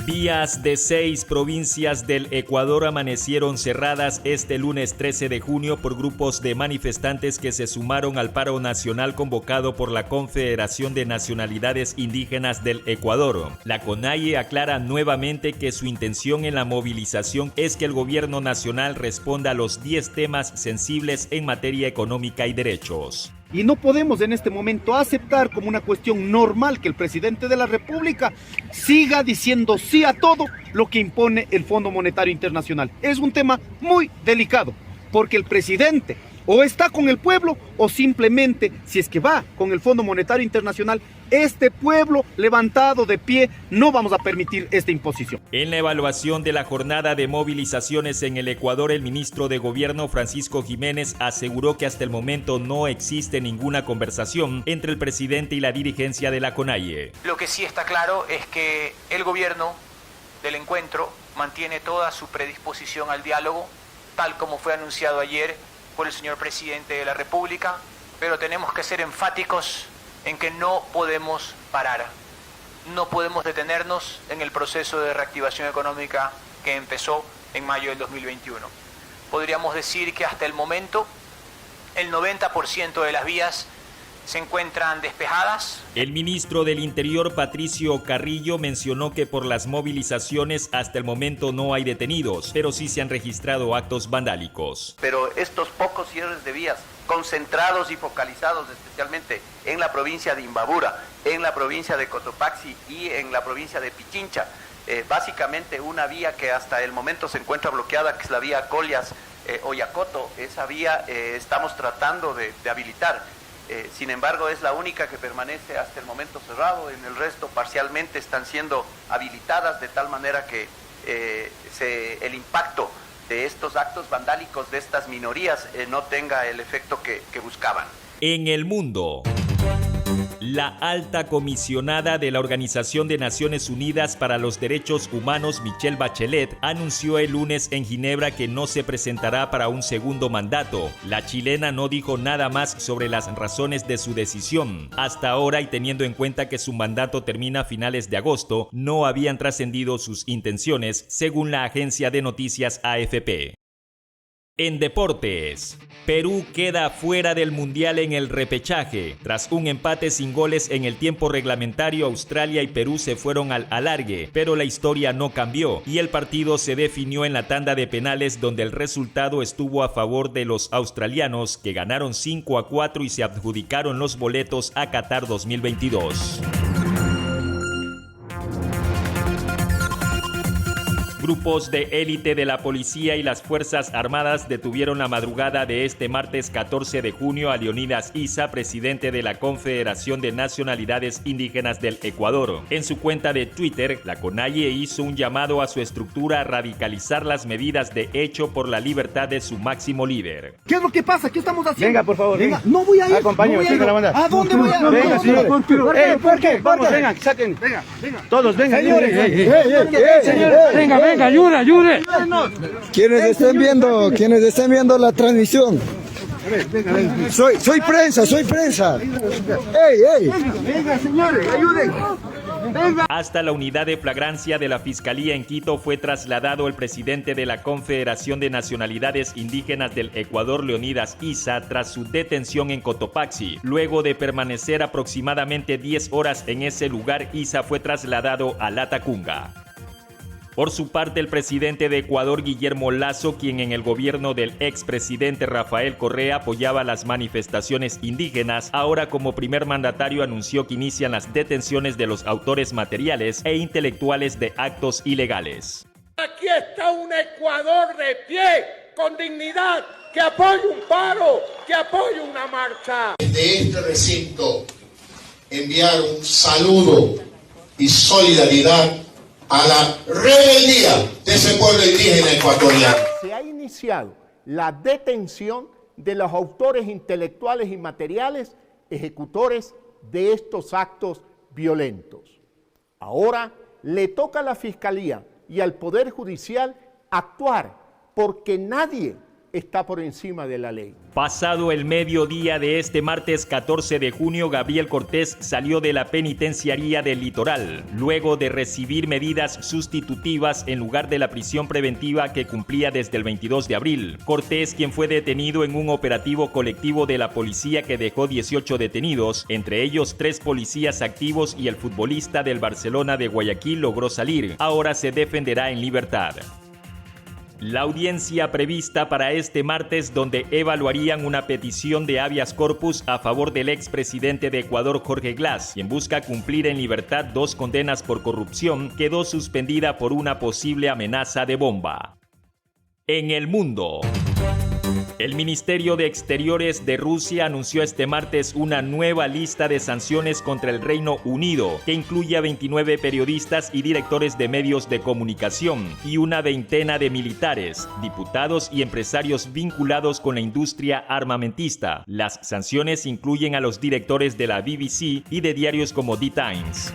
Vías de 6 provincias del Ecuador amanecieron cerradas este lunes 13 de junio por grupos de manifestantes que se sumaron al paro nacional convocado por la Confederación de Nacionalidades Indígenas del Ecuador. La CONAIE aclara nuevamente que su intención en la movilización es que el gobierno nacional responda a los 10 temas sensibles en materia económica y derechos. Y no podemos en este momento aceptar como una cuestión normal que el presidente de la República siga diciendo sí a todo lo que impone el Fondo Monetario Internacional. Es un tema muy delicado, porque el presidente o está con el pueblo o simplemente, si es que va con el Fondo Monetario Internacional, este pueblo levantado de pie, no vamos a permitir esta imposición. En la evaluación de la jornada de movilizaciones en el Ecuador, el ministro de Gobierno Francisco Jiménez aseguró que hasta el momento no existe ninguna conversación entre el presidente y la dirigencia de la CONAIE. Lo que sí está claro es que el gobierno del encuentro mantiene toda su predisposición al diálogo, tal como fue anunciado ayer por el señor presidente de la República, pero tenemos que ser enfáticos en que no podemos parar, no podemos detenernos en el proceso de reactivación económica que empezó en mayo del 2021. Podríamos decir que hasta el momento el 90% de las vías se encuentran despejadas. El ministro del Interior, Patricio Carrillo, mencionó que por las movilizaciones hasta el momento no hay detenidos, pero sí se han registrado actos vandálicos. Pero estos pocos cierres de vías, concentrados y focalizados especialmente en la provincia de Imbabura, en la provincia de Cotopaxi y en la provincia de Pichincha, básicamente una vía que hasta el momento se encuentra bloqueada, que es la vía Collas-Oyacoto, esa vía estamos tratando de habilitar. Sin embargo, es la única que permanece hasta el momento cerrado. En el resto parcialmente están siendo habilitadas de tal manera que el impacto de estos actos vandálicos de estas minorías no tenga el efecto que buscaban. En el mundo, la alta comisionada de la Organización de Naciones Unidas para los Derechos Humanos, Michelle Bachelet, anunció el lunes en Ginebra que no se presentará para un segundo mandato. La chilena no dijo nada más sobre las razones de su decisión. Hasta ahora, y teniendo en cuenta que su mandato termina a finales de agosto, no habían trascendido sus intenciones, según la agencia de noticias AFP. En deportes, Perú queda fuera del Mundial en el repechaje. Tras un empate sin goles en el tiempo reglamentario, Australia y Perú se fueron al alargue, pero la historia no cambió y el partido se definió en la tanda de penales, donde el resultado estuvo a favor de los australianos, que ganaron 5-4 y se adjudicaron los boletos a Qatar 2022. Grupos de élite de la policía y las Fuerzas Armadas detuvieron la madrugada de este martes 14 de junio a Leonidas Issa, presidente de la Confederación de Nacionalidades Indígenas del Ecuador. En su cuenta de Twitter, la CONAIE hizo un llamado a su estructura a radicalizar las medidas de hecho por la libertad de su máximo líder. ¿Qué es lo que pasa? ¿Qué estamos haciendo? Venga, por favor. Venga. No voy a ir. Acompáñame, no voy a ir. la banda. ¿A dónde voy a ir? Venga, señores. ¿Por qué? Vamos, vengan, saquen. Venga. Todos, vengan. Señores, Venga, ayude. Quienes estén viendo la transmisión. Soy prensa. Venga, señores, ayuden. Hasta la unidad de flagrancia de la Fiscalía en Quito fue trasladado el presidente de la Confederación de Nacionalidades Indígenas del Ecuador, Leonidas Issa, tras su detención en Cotopaxi. Luego de permanecer aproximadamente 10 horas en ese lugar, Issa fue trasladado a Latacunga. Por su parte, el presidente de Ecuador, Guillermo Lasso, quien en el gobierno del expresidente Rafael Correa apoyaba las manifestaciones indígenas, ahora como primer mandatario anunció que inician las detenciones de los autores materiales e intelectuales de actos ilegales. Aquí está un Ecuador de pie, con dignidad, que apoya un paro, que apoya una marcha. Desde este recinto, enviar un saludo y solidaridad a la rebeldía de ese pueblo indígena ecuatoriano. Se ha iniciado la detención de los autores intelectuales y materiales ejecutores de estos actos violentos. Ahora le toca a la Fiscalía y al Poder Judicial actuar, porque nadie está por encima de la ley. Pasado el mediodía de este martes 14 de junio, Gabriel Cortés salió de la penitenciaría del Litoral, luego de recibir medidas sustitutivas en lugar de la prisión preventiva que cumplía desde el 22 de abril. Cortés, quien fue detenido en un operativo colectivo de la policía que dejó 18 detenidos, entre ellos 3 policías activos y el futbolista del Barcelona de Guayaquil, logró salir. Ahora se defenderá en libertad. La audiencia prevista para este martes, donde evaluarían una petición de habeas corpus a favor del expresidente de Ecuador, Jorge Glass, quien busca cumplir en libertad 2 condenas por corrupción, quedó suspendida por una posible amenaza de bomba. En el mundo. El Ministerio de Exteriores de Rusia anunció este martes una nueva lista de sanciones contra el Reino Unido, que incluye a 29 periodistas y directores de medios de comunicación y una veintena de militares, diputados y empresarios vinculados con la industria armamentista. Las sanciones incluyen a los directores de la BBC y de diarios como The Times.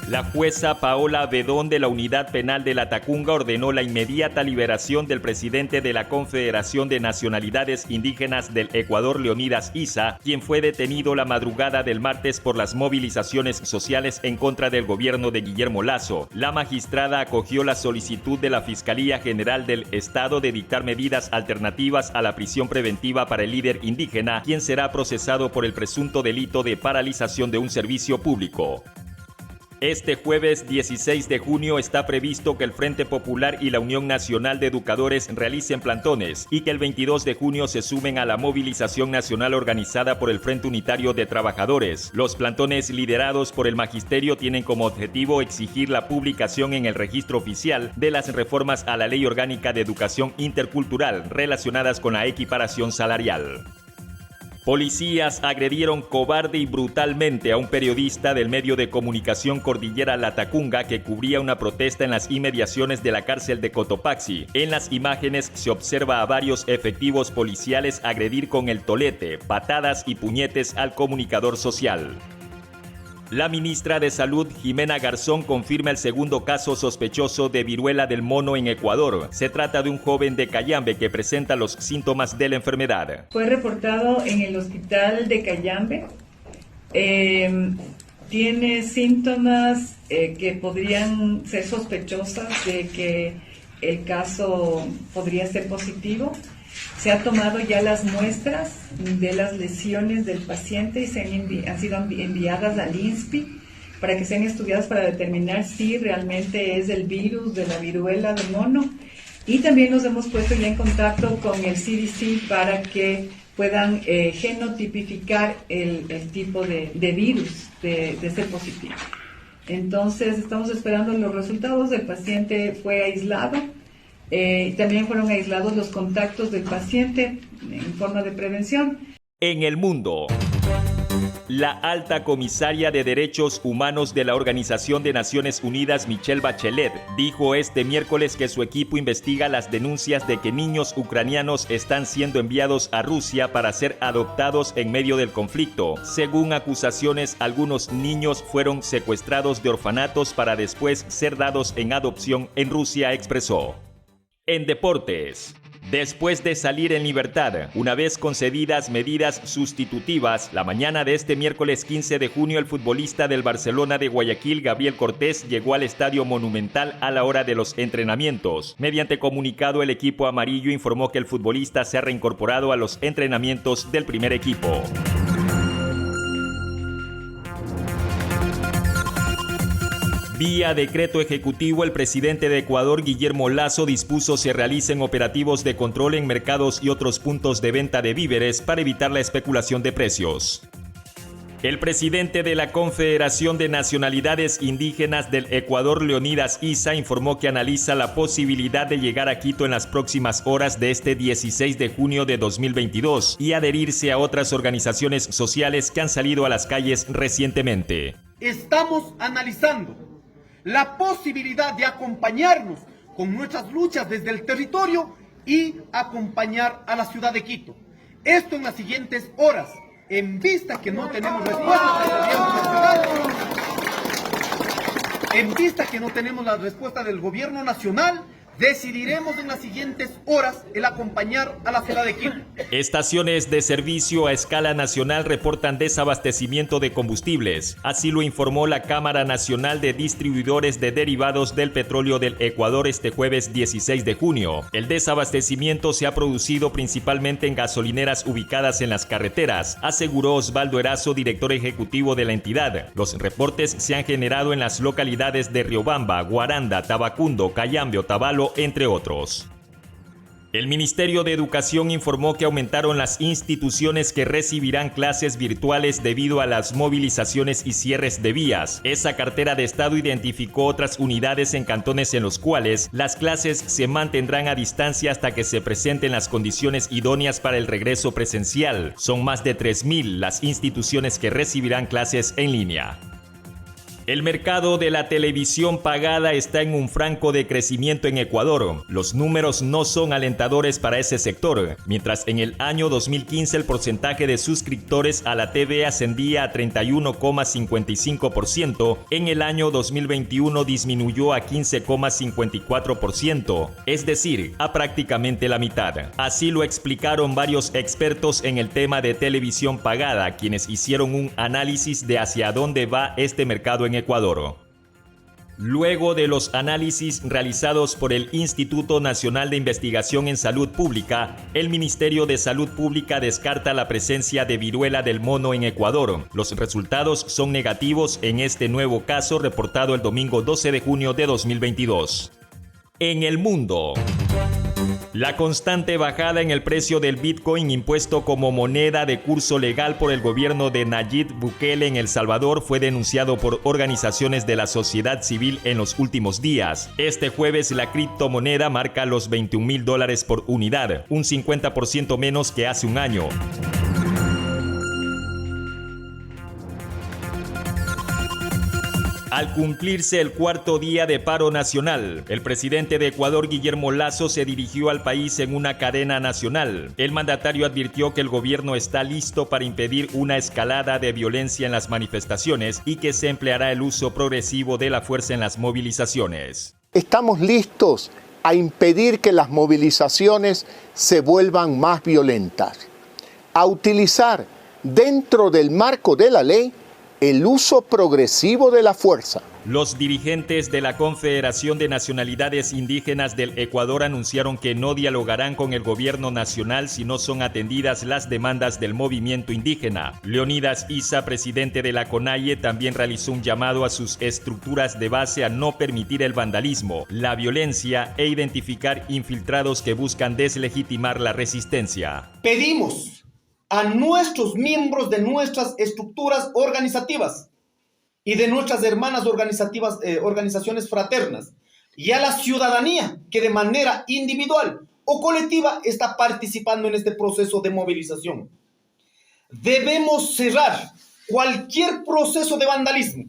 La jueza Paola Bedón de la Unidad Penal de La Tacunga ordenó la inmediata liberación del presidente de la Confederación de Nacionalidades Indígenas del Ecuador, Leonidas Issa, quien fue detenido la madrugada del martes por las movilizaciones sociales en contra del gobierno de Guillermo Lasso. La magistrada acogió la solicitud de la Fiscalía General del Estado de dictar medidas alternativas a la prisión preventiva para el líder indígena, quien será procesado por el presunto delito de paralización de un servicio público. Este jueves 16 de junio está previsto que el Frente Popular y la Unión Nacional de Educadores realicen plantones y que el 22 de junio se sumen a la movilización nacional organizada por el Frente Unitario de Trabajadores. Los plantones liderados por el Magisterio tienen como objetivo exigir la publicación en el registro oficial de las reformas a la Ley Orgánica de Educación Intercultural relacionadas con la equiparación salarial. Policías agredieron cobarde y brutalmente a un periodista del medio de comunicación Cordillera La Tacunga que cubría una protesta en las inmediaciones de la cárcel de Cotopaxi. En las imágenes se observa a varios efectivos policiales agredir con el tolete, patadas y puñetes al comunicador social. La ministra de Salud, Jimena Garzón, confirma el segundo caso sospechoso de viruela del mono en Ecuador. Se trata de un joven de Cayambe que presenta los síntomas de la enfermedad. Fue reportado en el hospital de Cayambe. Tiene síntomas que podrían ser sospechosas de que el caso podría ser positivo. Se ha tomado ya las muestras de las lesiones del paciente y han sido enviadas al INSPI para que sean estudiadas para determinar si realmente es el virus de la viruela del mono. Y también nos hemos puesto ya en contacto con el CDC para que puedan genotipificar el tipo de virus de ser positivo. Entonces estamos esperando los resultados. El paciente fue aislado. También fueron aislados los contactos del paciente en forma de prevención. En el mundo. La alta comisaria de Derechos Humanos de la Organización de Naciones Unidas, Michelle Bachelet, dijo este miércoles que su equipo investiga las denuncias de que niños ucranianos están siendo enviados a Rusia para ser adoptados en medio del conflicto. Según acusaciones, algunos niños fueron secuestrados de orfanatos para después ser dados en adopción en Rusia, expresó. En deportes. Después de salir en libertad, una vez concedidas medidas sustitutivas, la mañana de este miércoles 15 de junio el futbolista del Barcelona de Guayaquil, Gabriel Cortés, llegó al Estadio Monumental a la hora de los entrenamientos. Mediante comunicado, el equipo amarillo informó que el futbolista se ha reincorporado a los entrenamientos del primer equipo. Vía decreto ejecutivo, el presidente de Ecuador, Guillermo Lasso, dispuso se realicen operativos de control en mercados y otros puntos de venta de víveres para evitar la especulación de precios. El presidente de la Confederación de Nacionalidades Indígenas del Ecuador, Leonidas Issa, informó que analiza la posibilidad de llegar a Quito en las próximas horas de este 16 de junio de 2022 y adherirse a otras organizaciones sociales que han salido a las calles recientemente. Estamos analizando la posibilidad de acompañarnos con nuestras luchas desde el territorio y acompañar a la ciudad de Quito. Esto en las siguientes horas, en vista que no tenemos respuesta del gobierno nacional. En vista que no tenemos la respuesta del gobierno nacional, decidiremos en las siguientes horas el acompañar a la ciudad de Quito. Estaciones de servicio a escala nacional reportan desabastecimiento de combustibles. Así lo informó la Cámara Nacional de Distribuidores de Derivados del Petróleo del Ecuador este jueves 16 de junio. El desabastecimiento se ha producido principalmente en gasolineras ubicadas en las carreteras, aseguró Osvaldo Erazo, director ejecutivo de la entidad. Los reportes se han generado en las localidades de Riobamba, Guaranda, Tabacundo, Cayambe, Otavalo, entre otros. El Ministerio de Educación informó que aumentaron las instituciones que recibirán clases virtuales debido a las movilizaciones y cierres de vías. Esa cartera de Estado identificó otras unidades en cantones en los cuales las clases se mantendrán a distancia hasta que se presenten las condiciones idóneas para el regreso presencial. Son más de 3.000 las instituciones que recibirán clases en línea. El mercado de la televisión pagada está en un franco de crecimiento en Ecuador. Los números no son alentadores para ese sector. Mientras en el año 2015 el porcentaje de suscriptores a la TV ascendía a 31,55%, en el año 2021 disminuyó a 15,54%, es decir, a prácticamente la mitad. Así lo explicaron varios expertos en el tema de televisión pagada, quienes hicieron un análisis de hacia dónde va este mercado en Ecuador. Luego de los análisis realizados por el Instituto Nacional de Investigación en Salud Pública, el Ministerio de Salud Pública descarta la presencia de viruela del mono en Ecuador. Los resultados son negativos en este nuevo caso reportado el domingo 12 de junio de 2022. En el mundo. La constante bajada en el precio del Bitcoin impuesto como moneda de curso legal por el gobierno de Nayib Bukele en El Salvador fue denunciado por organizaciones de la sociedad civil en los últimos días. Este jueves la criptomoneda marca los $21,000 por unidad, un 50% menos que hace un año. Al cumplirse el cuarto día de paro nacional, el presidente de Ecuador, Guillermo Lasso, se dirigió al país en una cadena nacional. El mandatario advirtió que el gobierno está listo para impedir una escalada de violencia en las manifestaciones y que se empleará el uso progresivo de la fuerza en las movilizaciones. Estamos listos a impedir que las movilizaciones se vuelvan más violentas, a utilizar dentro del marco de la ley el uso progresivo de la fuerza. Los dirigentes de la Confederación de Nacionalidades Indígenas del Ecuador anunciaron que no dialogarán con el gobierno nacional si no son atendidas las demandas del movimiento indígena. Leonidas Issa, presidente de la CONAIE, también realizó un llamado a sus estructuras de base a no permitir el vandalismo, la violencia e identificar infiltrados que buscan deslegitimar la resistencia. Pedimos a nuestros miembros de nuestras estructuras organizativas y de nuestras hermanas organizaciones fraternas y a la ciudadanía que de manera individual o colectiva está participando en este proceso de movilización. Debemos cerrar cualquier proceso de vandalismo.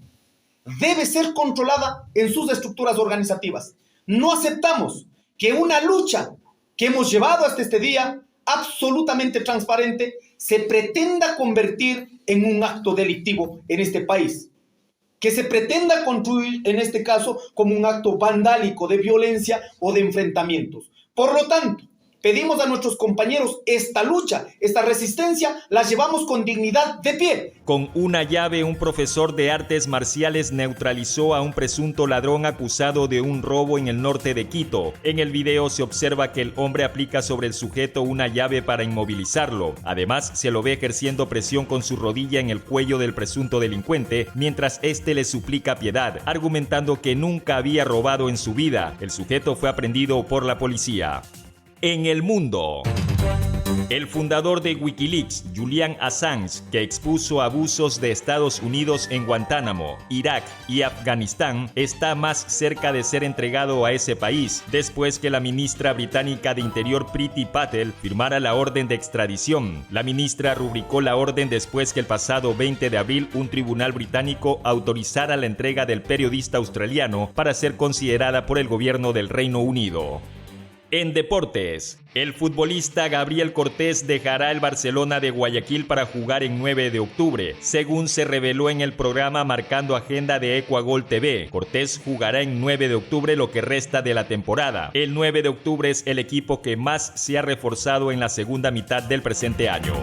Debe ser controlada en sus estructuras organizativas. No aceptamos que una lucha que hemos llevado hasta este día, absolutamente transparente, se pretenda convertir en un acto delictivo en este país, que se pretenda construir en este caso como un acto vandálico de violencia o de enfrentamientos. Por lo tanto, pedimos a nuestros compañeros esta lucha, esta resistencia, la llevamos con dignidad de pie. Con una llave, un profesor de artes marciales neutralizó a un presunto ladrón acusado de un robo en el norte de Quito. En el video se observa que el hombre aplica sobre el sujeto una llave para inmovilizarlo. Además, se lo ve ejerciendo presión con su rodilla en el cuello del presunto delincuente, mientras este le suplica piedad, argumentando que nunca había robado en su vida. El sujeto fue aprehendido por la policía. En el mundo. El fundador de Wikileaks, Julian Assange, que expuso abusos de Estados Unidos en Guantánamo, Irak y Afganistán, está más cerca de ser entregado a ese país, después que la ministra británica de Interior Priti Patel firmara la orden de extradición. La ministra rubricó la orden después que el pasado 20 de abril un tribunal británico autorizara la entrega del periodista australiano para ser considerada por el gobierno del Reino Unido. En deportes, el futbolista Gabriel Cortés dejará el Barcelona de Guayaquil para jugar en 9 de octubre, según se reveló en el programa Marcando Agenda de Ecuagol TV. Cortés jugará en 9 de octubre lo que resta de la temporada. El 9 de octubre es el equipo que más se ha reforzado en la segunda mitad del presente año.